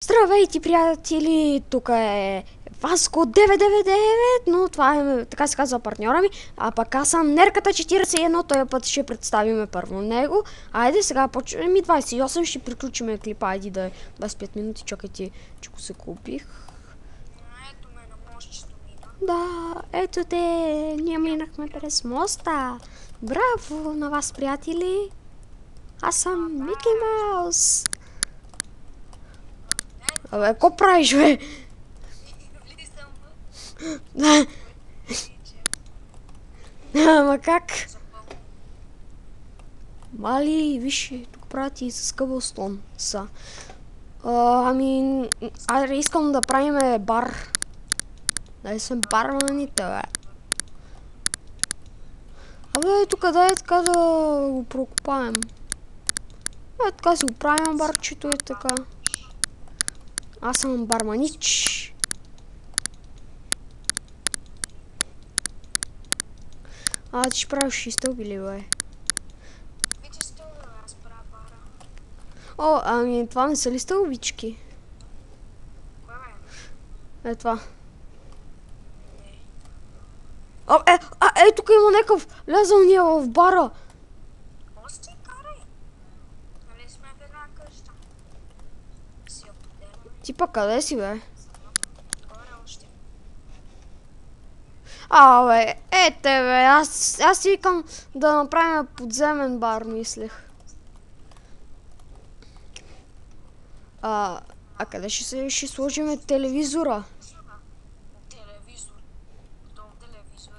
Здравейте, приятели! Тук е Васко 999, но това е, така се казва, партньора ми. А пък аз съм Нерката 41, този път ще представиме първо него. Айде, сега почваме 28, ще приключиме клипа. Айде да е 25 минути, чакайте, че го се купих. Ето ме на мостчето мина. Да, ето те, ние минахме през моста. Браво на вас, приятели! Аз съм Мики Маус. Абе, ко правиш, бе? Влизам Ама как? Мали, виж, тук правят и с къбълстон са. Айде, искам да правиме бар. Да сме барманите, бе. Абе, тук дай така да го прокопаем. Така си го правим барчето, е така. Аз съм барманич. Ти ще правиш и стълби ли, бе? Виче стълбове, аз правя бара. Ами това не са ли стълбички? Кое бе? Е това. Тук има някакъв лязал ние в бара. Ости карай. Нали сме в една къща? Си я поделяме. Ти пък къде си, бе? Горе още. Бе, бе, аз си викам да направим подземен бар, мислех. Къде ще сложим телевизора? Телевизор. Дом телевизор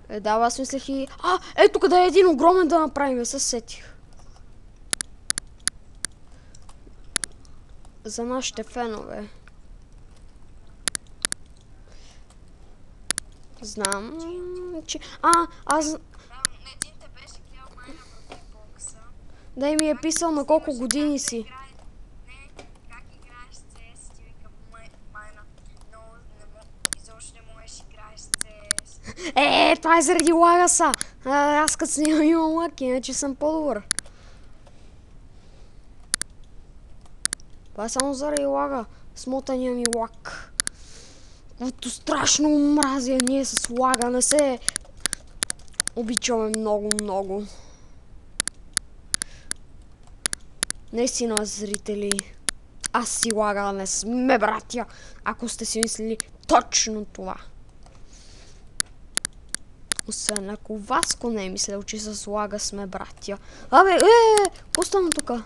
ли е? Да, аз мислех и... Ето къде е един огромен да направим, се сетих. За нашите фенове. Знам, че... аз... Не, ти те беше гледал майна в бокса. Да, ми е писал на колко години си. Не, как играеш с CS, ти викам майна. Но изобщо не можеш играеш с CS. Това е заради лага са. Аз като снимам имам лак, иначе съм по-добър. Това е само заради лага. Смотания ми лак. Което страшно мразя ние с лага. Не се обичаме много. Наистина, зрители. Аз си лага, не сме братя. Ако сте си мислили точно това. Освен ако Васко не е мислил, че с лага сме братя. Какво стана тука?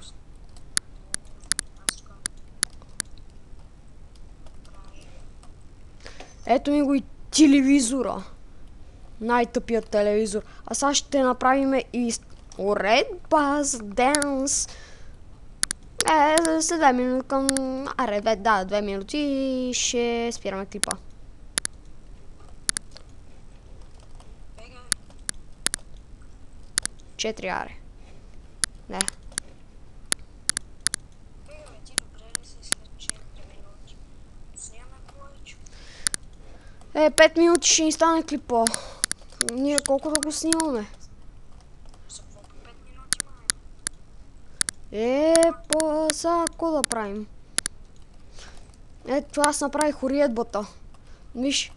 Ето ми го и телевизора. Най-тъпият телевизор. А сега ще направим и уредба за денс. След 2 минути към... 2 минути и ще спираме клипа. Бегай. 4 аре. Не. Бегай, ти добре ли си след 4 минути? Снимаме повече. 5 минути ще ни стане клипа. Ние колко да го снимаме? За какво по 5 минути, май? Сега какво да правим? Ето аз направих уредбата. Виж,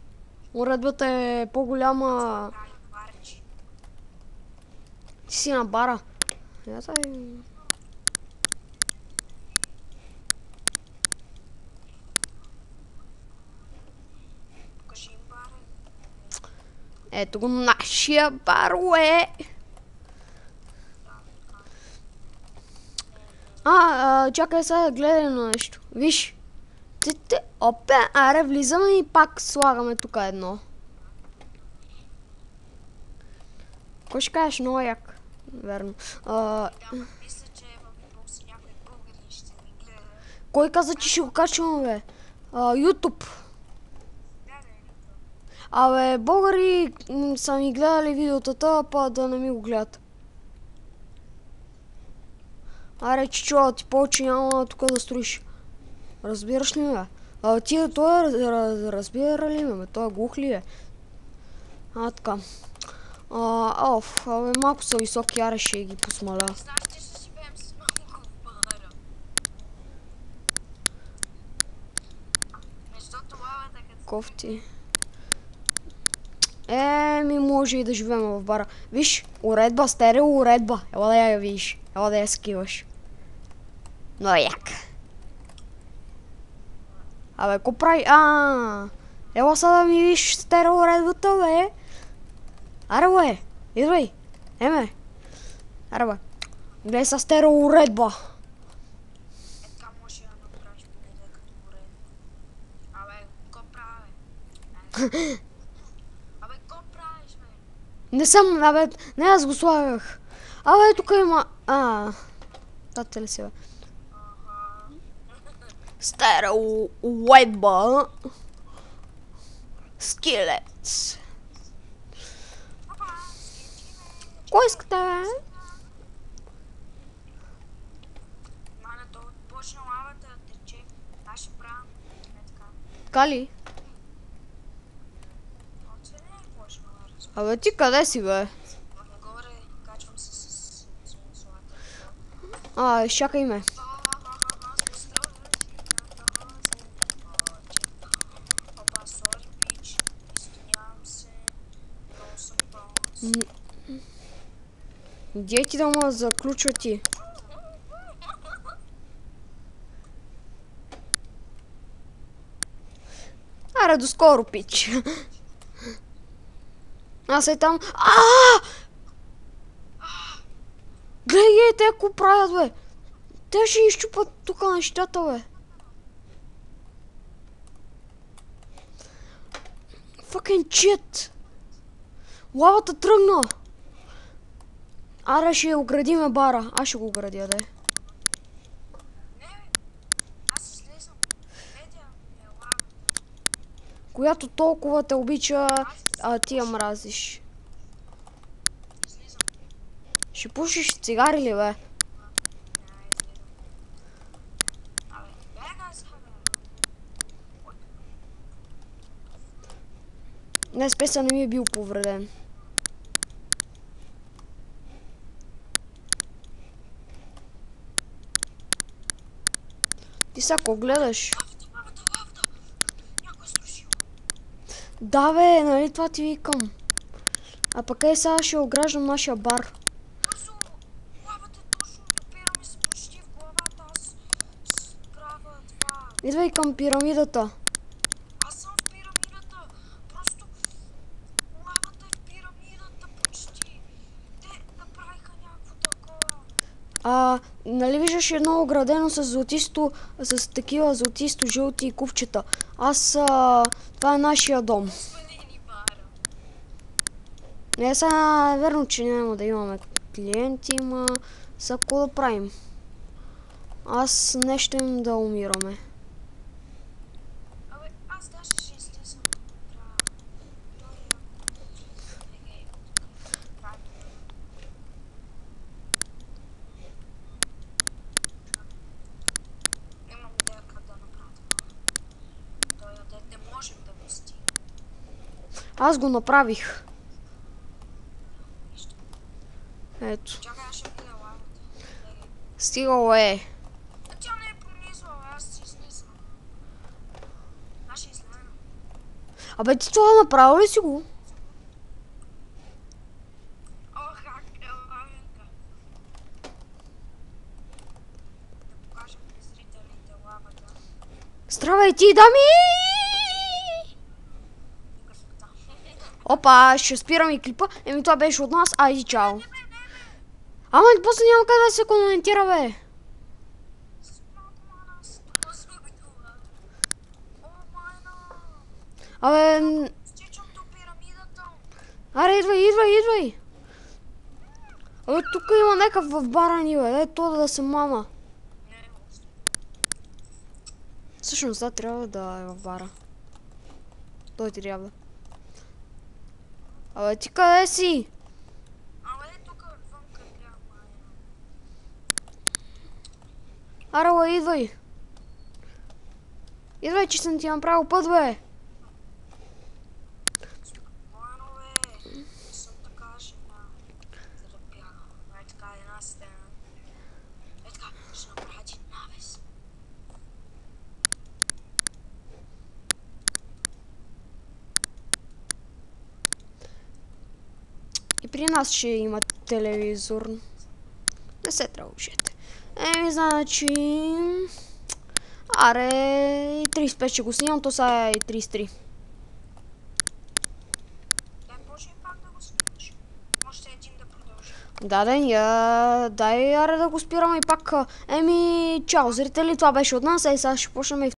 уредбата е по-голяма. Прави барчи. Ти си на бара. Покажи им бара. Ето го нашия бар, уе! Чакай сега, гледай на нещо. Виж. Аре, влизаме и пак слагаме тук едно. Кой ще кажеш? Много як. Верно. Мисля, че в бокса някой българин ще ни гледа. Кой каза, че ще го качваме, бе? YouTube. Да, Българи са ми гледали видеотата, па да не ми го гледат. Аре, чичо, ти повече няма тук да строиш. Разбираш ли ме? Той разбира ли ме? Той глух ли е? Така. Малко са високи, аре ще ги посмаля. знаеш, че ще си бем с много в бара. кофти. Ми може и да живеем в бара. Виж, уредба, стерео уредба. Ела да я видиш. Ела да я скиваш. Но як. Абе, ко прави? Ела са да ми виж стерео уредбата, бе. Аре, бе. Идвай. Еме. Аре, бе. Гледай са стерео уредба. Така може да направиш поне като уред. Абе, ко прави? Абе, ко правиш, бе? Не съм, абе, не аз го слагах. Абе, тук има... Тате ли си, бе? Стерео уредба. Скелет. Опа, скичи, бе. Кой искате, бе? Мана, то почна лавата да тече. Аз ще правя. Не така. Така ли? Отсве не е почна лавата. Абе, ти къде си, бе? Нагоре качвам се с злата. Чакай ме. Опа, сори, пич. Извинявам се. Много съм бос. Где ти да ме заключва ти? Аре, до скоро, пич. Аз е там. Гледай, те ако правят, бе. Те ще изчупат тук нещата, бе. Fucking shit. Лавата тръгна. Аре, ще оградиме бара. Аз ще го оградя, да. Не, бе. Аз излезам. Медиа е лава. Която толкова те обича, а ти я мразиш. Излизам. Ще пушиш цигари ли, бе? Не, излизам. Абе, бегай сега, бе. Днес песа не ми е бил повреден. Ти сега гледаш? Лавата. Някой е срушил. Да, бе, нали това ти викам. А пък сега ще ограждам нашия бар. Бързо! Лавата точно допира ми се почти в главата. Аз правя това. Идвай към пирамидата. Аз съм в пирамидата. Просто лавата е в пирамидата почти. Те направиха някакво такова. Нали виждаш едно оградено с златисто, с такива златисто-жълти купчета. Това е нашия дом. Свалени бара. Не, сега е верно, че няма да имаме клиенти, ма сега какво да правим? Аз не ще им да умираме. Абе, аз даже ще излизам. Нямам идея как да направя това. Той дет не можем да го стигнем. Аз го направих. Нищо. Ето. Чакай, аз ще видя лавата. Стигало е. А тя не е понизла, аз си излизам. Аз ще излезна. Абе, ти това направил ли си го? О, хак, лавенка. Да покажем на зрителите лавата. Здравей ти, дами! Красота. Опа, ще спирам и клипа. Еми това беше от нас. Айди, чао. Ама после няма къде да се коментира, бе. С малко мана, с това това. О, майна. Абе, Стичам до пирамидата. аре, идвай. Абе, тук има някакъв в бара ни, бе. Дай то да се мама. Не, още. Всъщност, да, трябва да е в бара. Той ти трябва. Абе, ти къде си? Абе, тук вънка гледам майна. Аре, бе, идвай. Идвай, че съм ти направил път, бе. Майно, бе. Не съм така жена. За да бягам. Ай така една стена. Ай така, ще направя един навес. при нас ще има телевизор. Не се тръгвайте. Еми, значи... Аре, и 35 ще го снимам, то сега е и 33. Може и пак да го снимаш. Може един да продължи. Дай, аре да го спираме и пак. Еми, чао, зрители, това беше от нас, сега ще почнем и